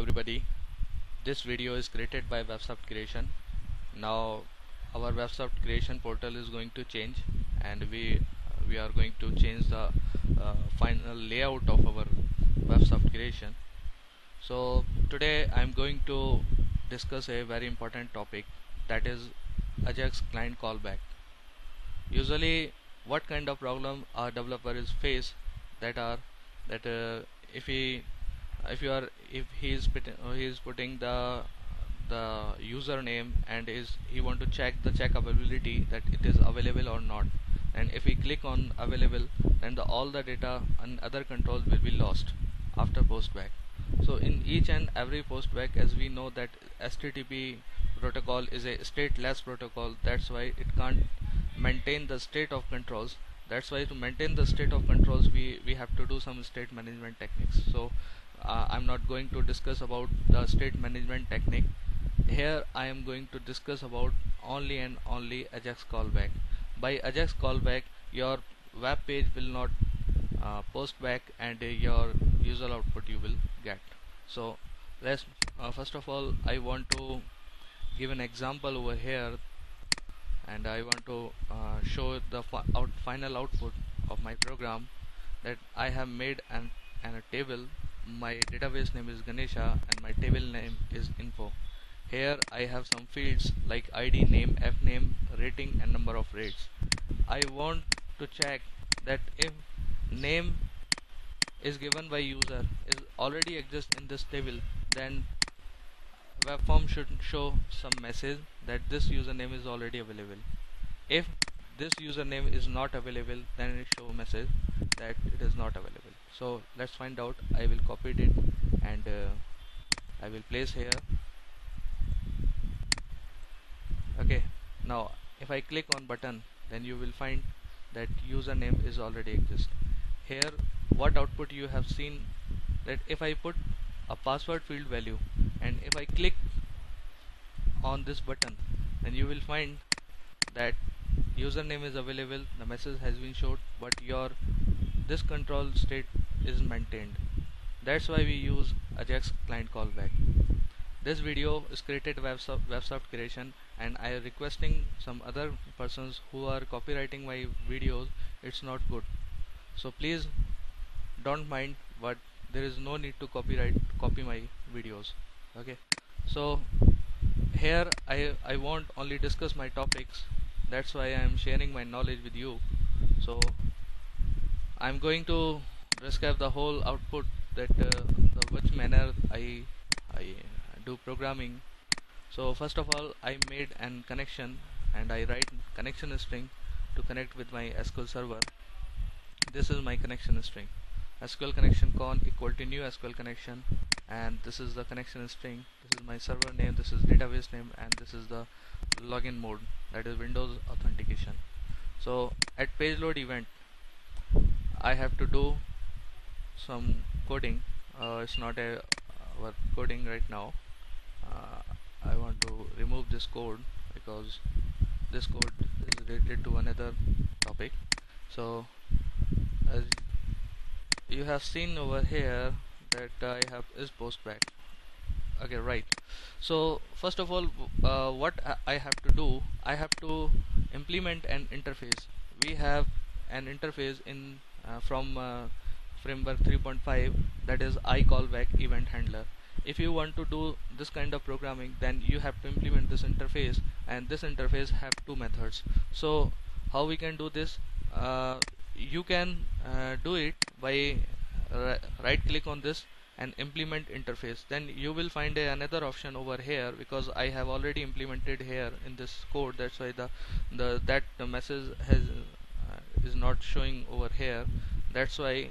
everybody. This video is created by Websoft Creation. Now our Websoft Creation portal is going to change, and we are going to change the final layout of our Websoft Creation. So today I am going to discuss a very important topic, that is Ajax client callback. Usually what kind of problem a developer is face that if he is putting the username, and he want to check the check availability that it is available or not, and if we click on available, then all the data and other controls will be lost after postback. So in each and every postback, as we know that HTTP protocol is a stateless protocol, that's why it can't maintain the state of controls. That's why to maintain the state of controls we have to do some state management techniques. So I'm not going to discuss about the state management technique here. I am going to discuss about only and only Ajax callback. By Ajax callback, your web page will not post back, and your user output you will get. So let's first of all, I want to give an example over here, and I want to show the final output of my program, that I have made a table. My database name is Ganesha and my table name is info. Here I have some fields like ID, name, F name, rating and number of rates. I want to check that if name is given by user is already exists in this table, then web form should show some message that this username is already available. If this username is not available, then it show message that it is not available. So let's find out. I will copy it and I will place here. Okay, now if I click on button, then you will find that username is already exist. Here what output you have seen, that if I put a password field value and if I click on this button, then you will find that username is available, the message has been showed, but this control state is maintained. That's why we use Ajax client callback. This video is created by Websoft Creation, and I am requesting some other persons who are copywriting my videos. It's not good, so please don't mind, but there is no need to copy my videos. Okay, so here I won't only discuss my topics, that's why I am sharing my knowledge with you. So I'm going to describe the whole output, that which manner I do programming. So first of all, I made an connection and I write connection string to connect with my SQL server. This is my connection string. SQL connection con equal to new SQL connection, and this is the connection string. This is my server name, this is database name, and this is the login mode, that is Windows authentication. So at page load event, I have to do some coding. It's not a our coding right now. I want to remove this code because this code is related to another topic. So as you have seen over here, that I have is postback. Okay, right. So first of all, what I have to do, I have to implement an interface. We have an interface in from framework 3.5, that is iCallback event handler. If you want to do this kind of programming, then you have to implement this interface, and this interface have two methods. So how we can do this? You can do it by right click on this and implement interface. Then you will find another option over here, because I have already implemented here in this code. That's why the message is not showing over here. That's why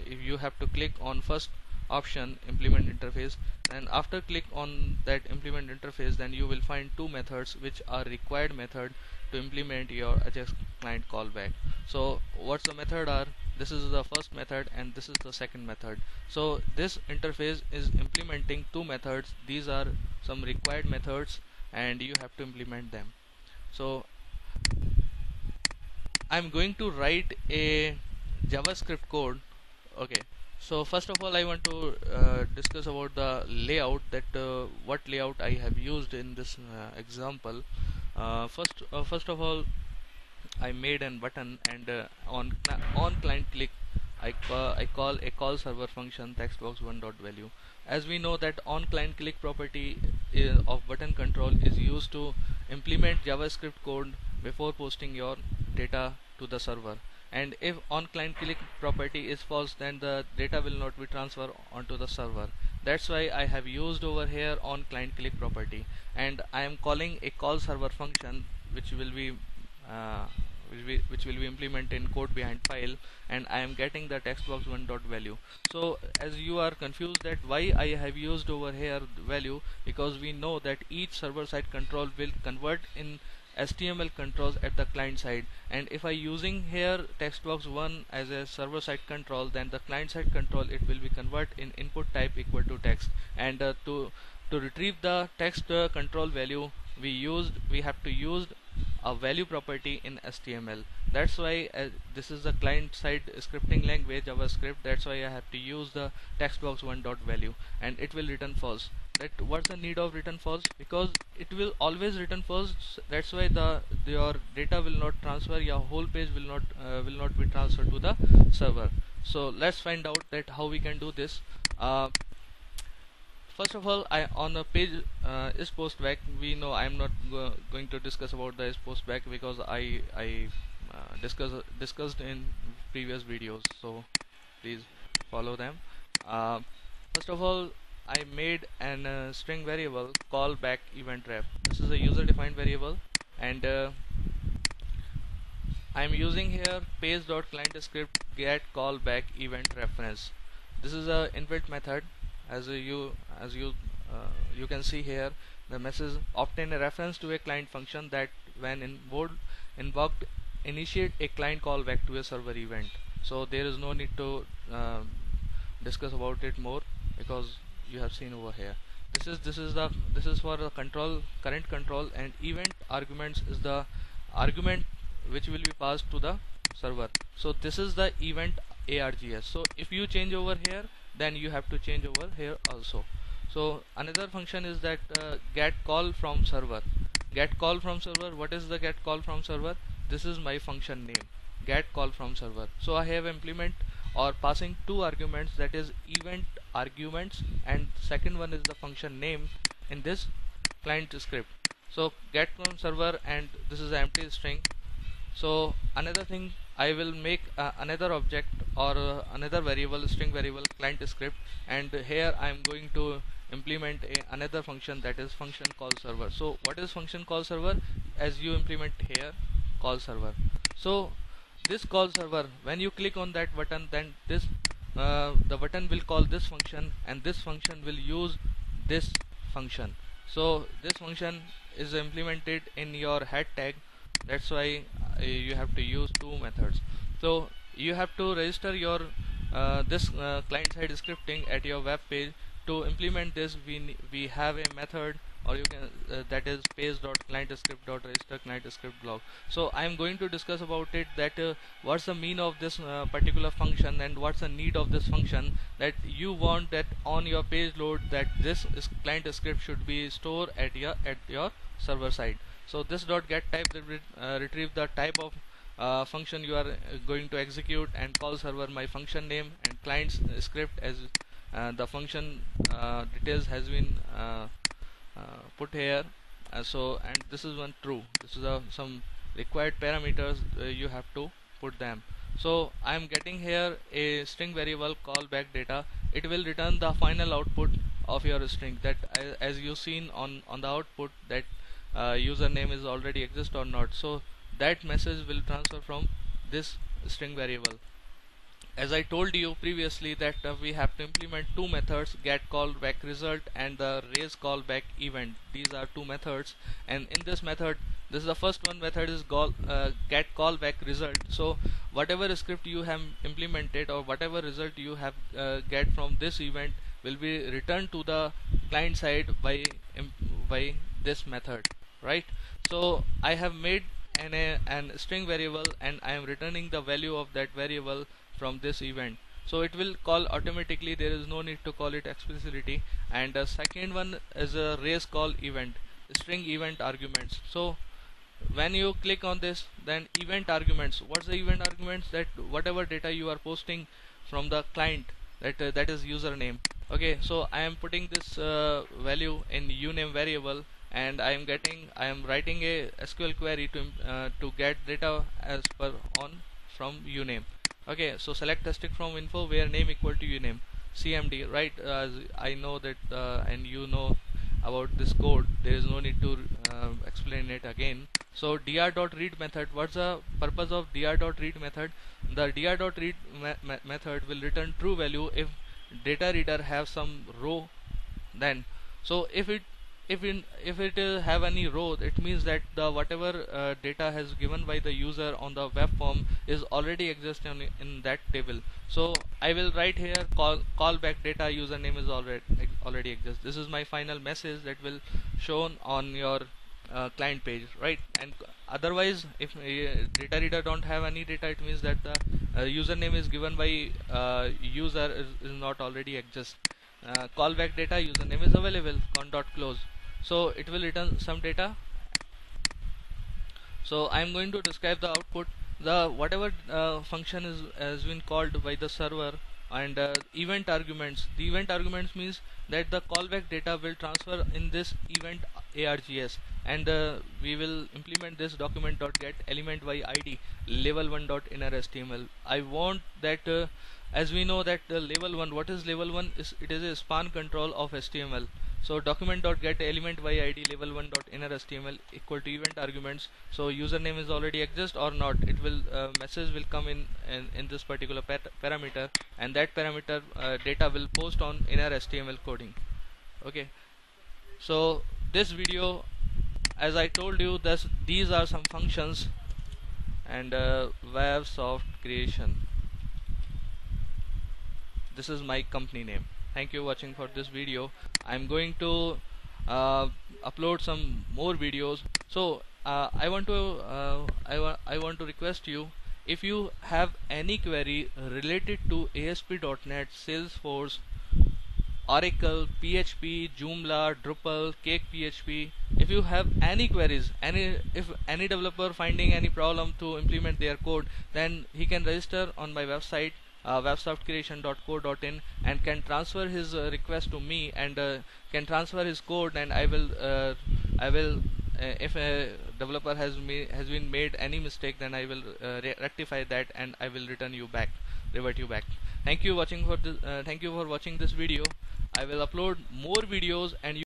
if you have to click on first option, implement interface, and after click on that implement interface, then you will find two methods which are required method to implement your Ajax client callback. So what's the method are? This is the first method and this is the second method. So this interface is implementing two methods. These are some required methods and you have to implement them. So I'm going to write a JavaScript code. Okay, So first of all, I want to discuss about the layout, that what layout I have used in this example. First of all, I made an button, and on client click, I call a call server function textbox1.value. As we know that on client click property of button control is used to implement JavaScript code before posting your data to the server. And if on client click property is false, then the data will not be transferred onto the server. That's why I have used over here on client click property, and I am calling a call server function which will be uh, which will be implemented in code behind file, and I am getting the textbox1.value. So as you are confused that why I have used over here value, because we know that each server side control will convert in HTML controls at the client side, and if I using here textbox1 as a server side control, then the client side control, it will be convert in input type equal to text. And to retrieve the text control value, we have to use a value property in HTML. That's why this is the client side scripting language JavaScript. That's why I have to use the textbox1.value, and it will return false. That what's the need of return false? Because it will always return false. That's why your data will not transfer, your whole page will not be transferred to the server. So let's find out that how we can do this. First of all, I on a page is post back. We know I am not going to discuss about the is post back, because I discussed in previous videos. So please follow them. Uh, First of all, I made an string variable callback event ref. This is a user defined variable, and I am using here page.clientScript get callback event reference. This is a inbuilt method. As you can see here, the message obtain a reference to a client function that when invoked initiate a client callback to a server event. So there is no need to discuss about it more, because you have seen over here. This is for the current control, and event arguments is the argument which will be passed to the server. So this is the event args. So if you change over here, then you have to change over here also. So another function is that get call from server. Get call from server. What is the get call from server? This is my function name, get call from server. So I have implement or passing two arguments, that is event arguments, and second one is the function name in this client script. So get from server, and this is an empty string. So another thing, I will make another object or another variable, string variable client script, and here I am going to implement another function, that is function call server. So what is function call server? As you implement here call server. So this call server, when you click on that button, then this the button will call this function, and this function will use this function. So this function is implemented in your head tag. That's why you have to use two methods. So you have to register your this client side scripting at your web page. To implement this, we have a method, or you can that is page.clientscript.register client script log. So I am going to discuss about it, that what's the mean of this particular function, and what's the need of this function, that you want that on your page load, that this client script should be stored at your server side. So this dot get type will retrieve the type of function you are going to execute, and call server my function name, and client's script as the function details has been put here. And this is one true. This is some required parameters you have to put them. So I am getting here a string variable callback data. It will return the final output of your string, that as you seen on the output, that username is already exist or not. So that message will transfer from this string variable. As I told you previously, that we have to implement two methods, get callback result and the raise callback event. These are two methods, and in this method, this is the first one method is get callback result. So whatever script you have implemented, or whatever result you have get from this event, will be returned to the client side by this method, right? So I have made an string variable, and I am returning the value of that variable from this event. so it will call automatically, there is no need to call it explicitly. And the second one is a raise call event, string event arguments. So when you click on this, then event arguments, what's the event arguments? That whatever data you are posting from the client, that is username. Okay, so I am putting this value in uname variable, and I am writing a SQL query to get data as per on from uname. Okay, so select a strict from info where name equal to uname, cmd, right? As I know that and you know about this code, there is no need to explain it again. So dr.read method, what's the purpose of dr.read method? The dr.read method will return true value if data reader have some row. Then so if it have any row, it means that the whatever data has given by the user on the web form is already exist in that table. So I will write here callback data username is already exist. This is my final message that will shown on your client page, right? And otherwise, if data reader don't have any data, it means that the username is given by user is not already exist. Callback data username is available, dot close, so it will return some data. So I am going to describe the output. The whatever function is has been called by the server, and event arguments. The event arguments means that the callback data will transfer in this event args, and we will implement this document.get element by id level1.inner html. I want that as we know that level 1, what is level 1 is, it is a span control of HTML. So document.get element by id level1.inner html equal to event arguments. So username is already exist or not, it will message will come in this particular parameter, and that parameter data will post on inner html coding. Okay, so this video, as I told you, these are some functions and soft creation. This is my company name. Thank you watching for this video. I'm going to upload some more videos. So I want to request you, if you have any query related to ASP.NET, Salesforce, Oracle, PHP, Joomla, Drupal, Cake PHP, if you have any queries, if any developer finding any problem to implement their code, then he can register on my website websoftcreation.co.in and can transfer his request to me, and can transfer his code, and I will if a developer has been made any mistake, then I will rectify that, and I will revert you back. Thank you for watching this video. I will upload more videos, and